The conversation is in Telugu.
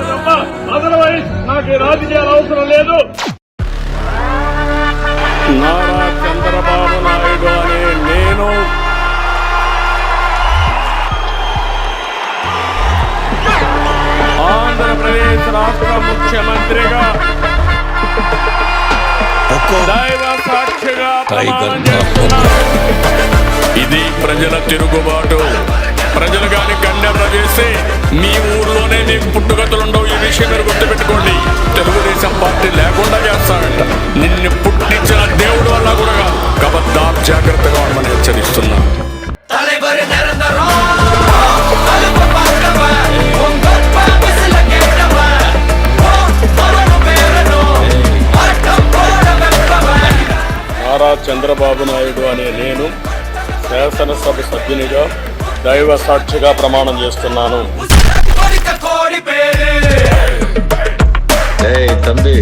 తప్ప అదర్వైజ్ నాకు ఈ రాజకీయాలు అవసరం లేదు. నారా చంద్రబాబు నాయుడు అనే నేను ఆంధ్రప్రదేశ్ రాష్ట్ర ముఖ్యమంత్రిగా దైవ సాక్షిగా ప్రమాణం చేస్తున్నాను. ఇది ప్రజల తిరుగుబాటు. ప్రజలు గాని గండెర్ర చేసి మీ ఊర్లోనే మీకు పుట్టుగతులుండవు. ఈ విషయం మీరు గుర్తుపెట్టుకోండి. తెలుగుదేశం పార్టీ లేకుండా చేస్తాడంట. నిన్ను పుట్టించిన దేవుడు వల్ల కూడా కాదు. కబద్దార్ జాగ్రత్తగా ఉండమని హెచ్చరిస్తున్నా. నారా చంద్రబాబు నాయుడు అనే నేను శాసనసభ సభ్యునిగా దైవ సాక్షిగా ప్రమాణం చేస్తున్నాను. తమ్మి